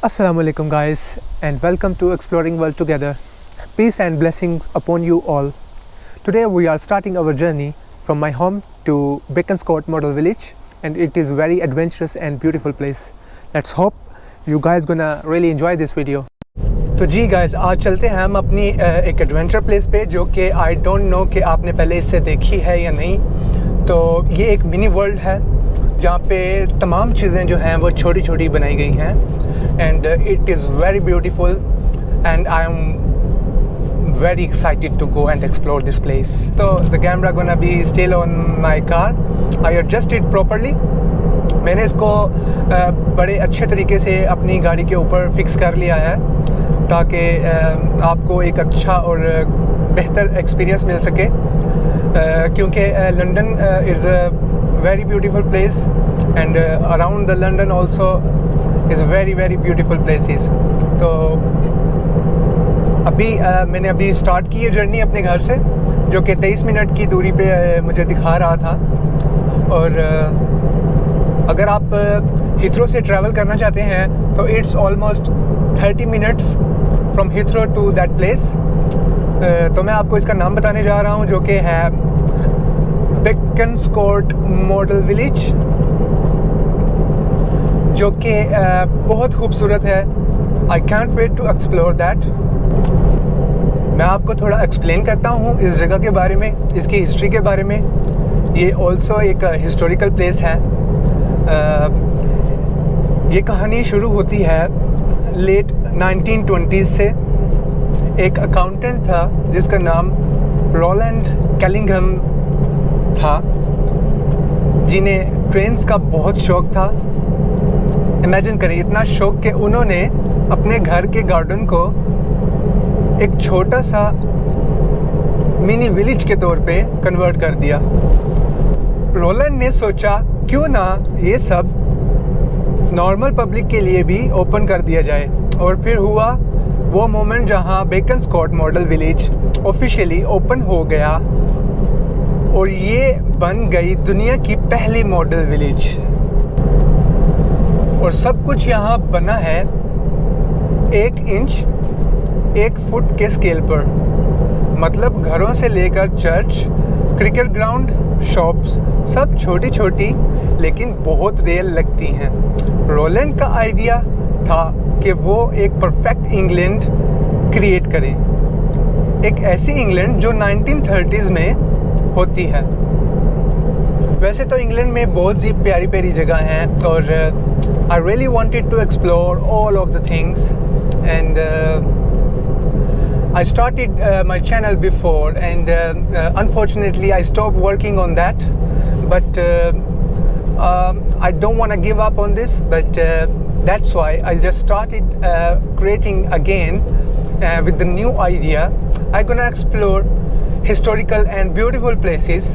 Assalamu alaikum guys, and welcome to Exploring World Together. Peace and blessings upon you all. Today we are starting our journey from my home to Bekonscot Model Village, and it is very adventurous and beautiful place. Let's hope you guys gonna really enjoy this video. तो जी guys, आज चलते हैं हम अपनी एक adventure place पे, जो कि आई डोंट नो कि आपने पहले इससे देखी है या नहीं। तो ये एक मिनी वर्ल्ड है जहाँ पे तमाम चीज़ें जो हैं वो छोटी छोटी बनाई गई हैं, and it is very beautiful and I am very excited to go and explore this place. So the camera gonna be still on my car. I adjust it properly. मैंने इसको बड़े अच्छे तरीके से अपनी गाड़ी के ऊपर फिक्स कर लिया है ताकि आपको एक अच्छा और बेहतर एक्सपीरियंस मिल सके, क्योंकि London is a very beautiful place and around the London also is very very beautiful places. तो मैंने अभी स्टार्ट की है जर्नी अपने घर से, जो कि 23 मिनट की दूरी पे मुझे दिखा रहा था। और अगर आप हीथ्रो से ट्रैवल करना चाहते हैं तो it's almost 30 minutes from Heathrow to that place. तो मैं आपको इसका नाम बताने जा रहा हूँ, जो कि है बेकन्सकोट मॉडल विलेज, जो कि बहुत खूबसूरत है। I can't wait to explore that. मैं आपको थोड़ा एक्सप्लेन करता हूँ इस जगह के बारे में, इसकी हिस्ट्री के बारे में। ये ऑल्सो एक हिस्टोरिकल प्लेस है। ये कहानी शुरू होती है लेट 1920s से। एक अकाउंटेंट था जिसका नाम रोलैंड कैलिंघम था, जिन्हें ट्रेन्स का बहुत शौक था। इमेजिन करिए, इतना शौक कि उन्होंने अपने घर के गार्डन को एक छोटा सा मिनी विलेज के तौर पे कन्वर्ट कर दिया। रोलैंड ने सोचा क्यों ना ये सब नॉर्मल पब्लिक के लिए भी ओपन कर दिया जाए, और फिर हुआ वो मोमेंट जहां बेकन्सकोट मॉडल विलेज ऑफिशियली ओपन हो गया, और ये बन गई दुनिया की पहली मॉडल विलेज। और सब कुछ यहाँ बना है 1 इंच 1 फुट के स्केल पर। मतलब घरों से लेकर चर्च, क्रिकेट ग्राउंड, शॉप्स सब छोटी छोटी लेकिन बहुत रियल लगती हैं। रोलैंड का आइडिया था कि वो एक परफेक्ट इंग्लैंड क्रिएट करें, एक ऐसी इंग्लैंड जो 1930s में होती है। वैसे तो इंग्लैंड में बहुत सी प्यारी प्यारी जगह हैं, और I really wanted to explore all of the things, and I started my channel before, and unfortunately I stopped working on that, but I don't want to give up on this, but that's why I just started creating again with the new idea. I'm gonna explore historical and beautiful places,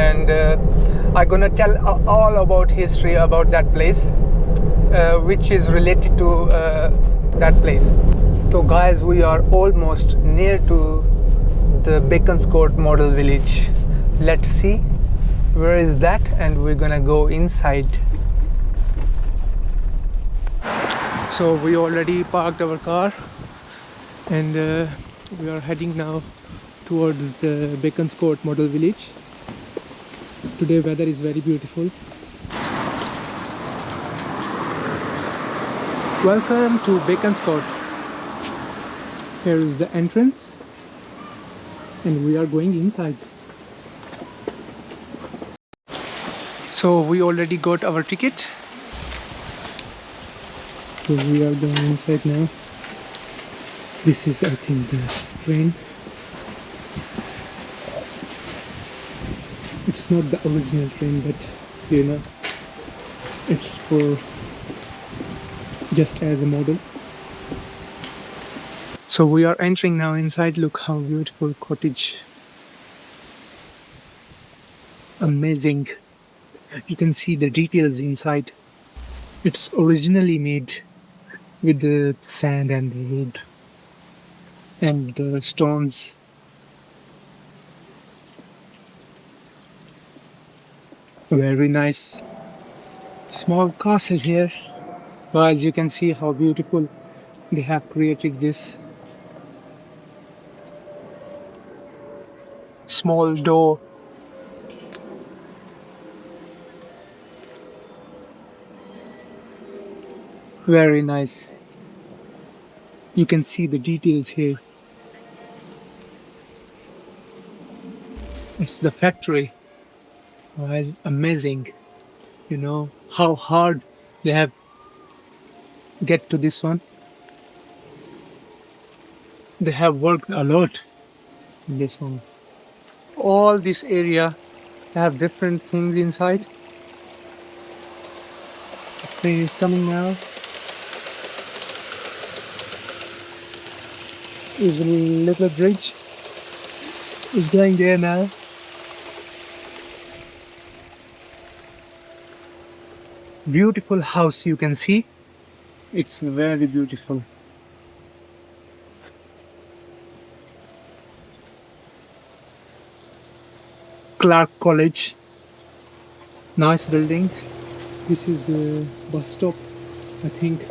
and I'm gonna tell all about history about that place, which is related to that place. So guys, we are almost near to the Bekonscot Model Village. Let's see where is that, and we're gonna go inside. So we already parked our car, and we are heading now towards the Bekonscot Model Village. Today weather is very beautiful. Welcome to Bekonscot. Here is the entrance, and we are going inside. So we already got our ticket, so we are going inside now. This is, I think, the train. It's not the original train, but you know, it's for just as a model. So we are entering now inside. Look how beautiful cottage. Amazing. You can see the details inside. It's originally made with the sand and the wood and the stones. Very nice small castle here. Guys, you can see how beautiful they have created this small door. Very nice. You can see the details here. It's the factory. Guys, amazing. You know how hard they have get to this one. They have worked a lot in this one. All this area have different things inside. The train is coming now. Is a little bridge is going there now. Beautiful house, you can see. It's very beautiful. Clark College. Nice building. This is the bus stop, I think.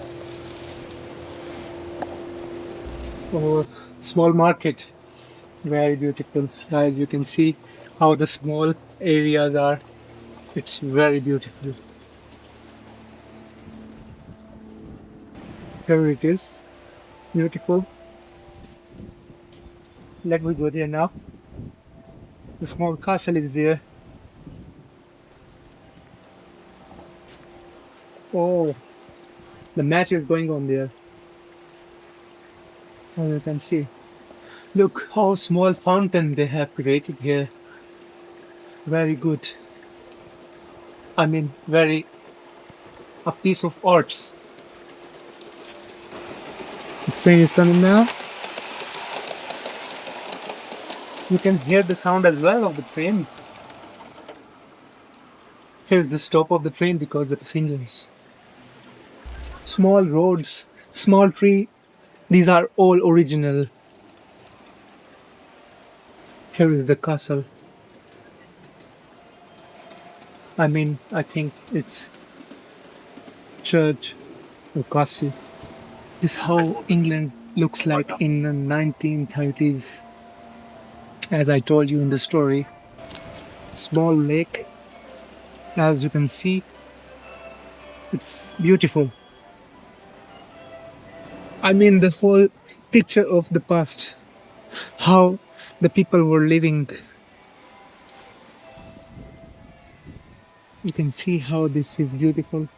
Or small market. Very beautiful. Guys, you can see how the small areas are. It's very beautiful. Here it is. Beautiful. Let me go there now. The small castle is there. Oh, the match is going on there. As you can see. Look how small fountain they have created here. Very good. I mean, very a piece of art. The train is coming now. You can hear the sound as well of the train. Here's the stop of the train because of the passengers. Small roads, small tree. These are all original. Here is the castle. I mean, I think it's church or castle. This is how England looks like in the 1930s. As I told you in the story. Small lake. As you can see, it's beautiful. I mean, the whole picture of the past. How the people were living. You can see how this is beautiful.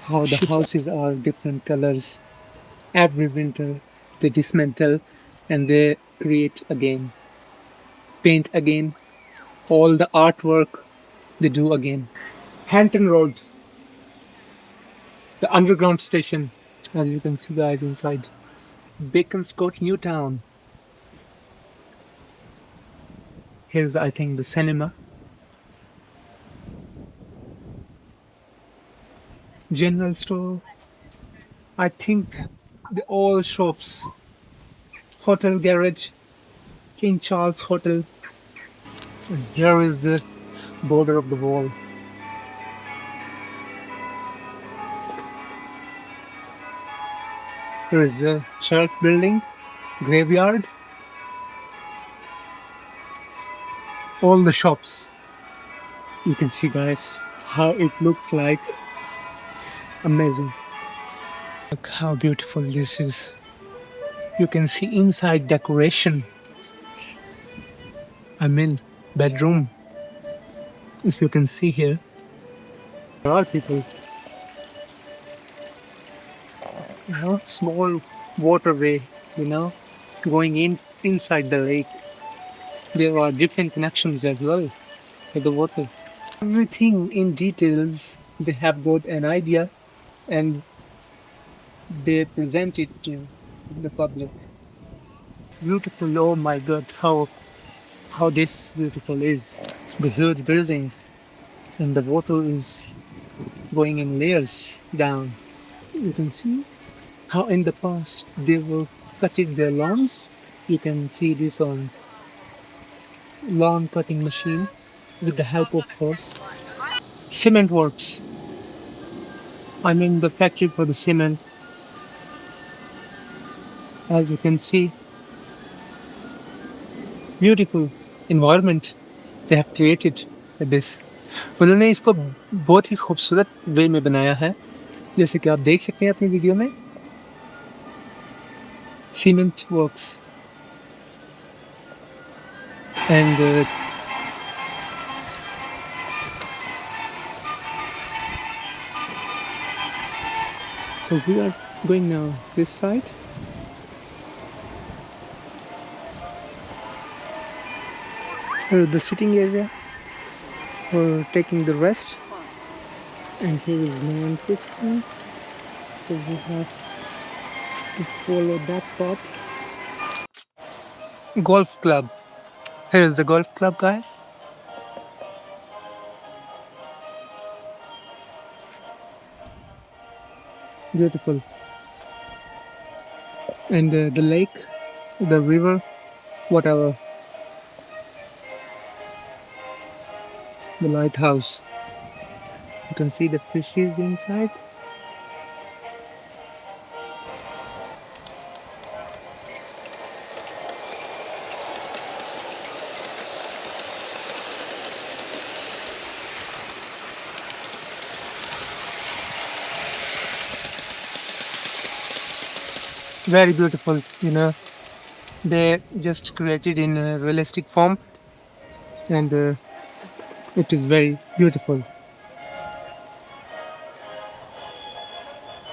How the houses are different colors. Every winter they dismantle and they create again. Paint again. All the artwork they do again. Hampton Road. The underground station. As you can see guys inside. Bekonscot New Town. Here's I think the cinema. General store. I think all shops. Hotel garage. King Charles Hotel. And here is the border of the wall. Here is the church building, graveyard, all the shops. You can see guys how it looks like. Amazing. Look how beautiful this is. You can see inside decoration. I mean bedroom. If you can see here, there are people. Small waterway, going inside the lake. There are different connections as well with the water. Everything in details, they have got an idea and they present it to the public. Beautiful, oh my god, how this beautiful is. The huge building and the water is going in layers down. You can see how in the past they were cutting their lawns. You can see this on lawn cutting machine with the help of force. Cement works. I'm in the factory for the cement. As you can see, beautiful environment they have created with this. उन्होंने इसको बहुत ही खूबसूरत वे में बनाया है, जैसे कि आप देख सकते हैं अपनी वीडियो में. Cement works and so we are going now this side. Here is the sitting area for taking the rest, and here is no entrance point, so we have to follow that path. Golf club. Here is the golf club, guys. Beautiful. And the lake, the river, whatever. The lighthouse. You can see the fishes inside. Very beautiful, you know. They just created in a realistic form, and it is very beautiful.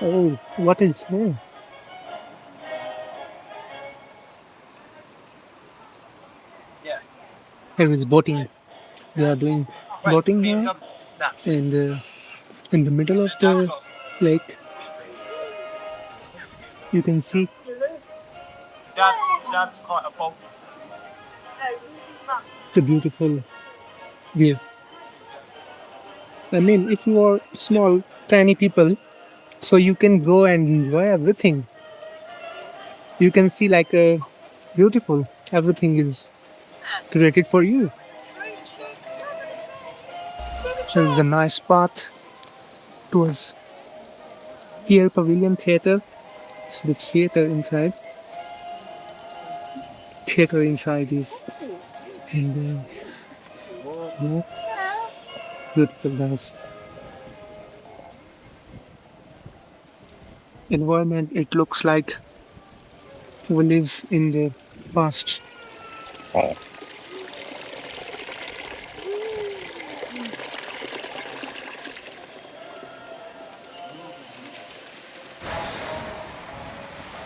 Oh, what is here? Here is boating. They are doing boating here, and in the middle of the lake, you can see That's quite a bold. the beautiful view. I mean, if you are small, tiny people, so you can go and enjoy everything. You can see like a beautiful. Everything is created for you. There is a nice path towards here Pavilion Theatre. It's the theatre inside. Theatre inside is and yeah, beautiful guys. Environment, it looks like we lives in the past.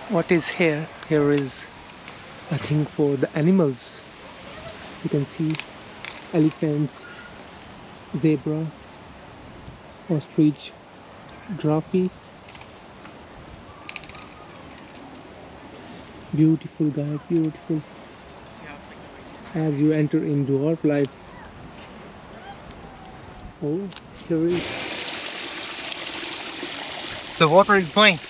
What is here? Here is, I think, for the animals. You can see elephants, zebra, ostrich, giraffe. Beautiful guys, beautiful. As you enter into our life. Oh, here is. The water is going.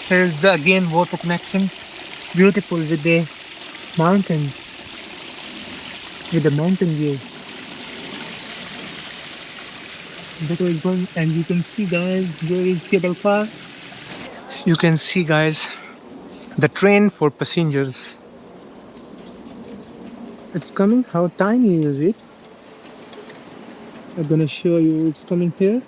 Here is the again water connection. Beautiful with the mountains. With the mountain view. Water is going, and you can see guys, there is cable car. You can see guys, the train for passengers. It's coming. How tiny is it? I'm gonna show you. It's coming here.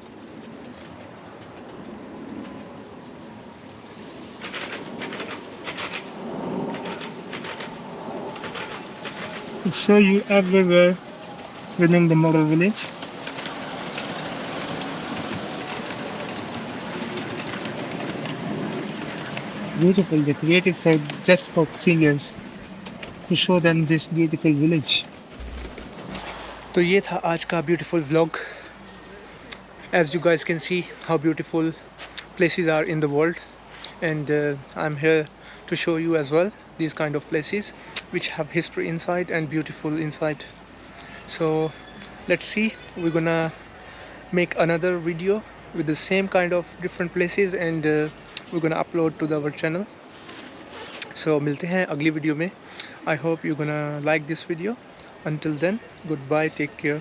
I'll show you everywhere within the model village. Beautiful. They created for just for seniors to show them this beautiful village. तो ये था आज का beautiful vlog. As you guys can see how beautiful places are in the world, and I'm here to show you as well these kind of places which have history inside and beautiful inside. So let's see, we're gonna make another video with the same kind of different places, and we're gonna upload to our channel. So मिलते हैं अगली video में. I hope you're gonna like this video. Until then, goodbye, take care.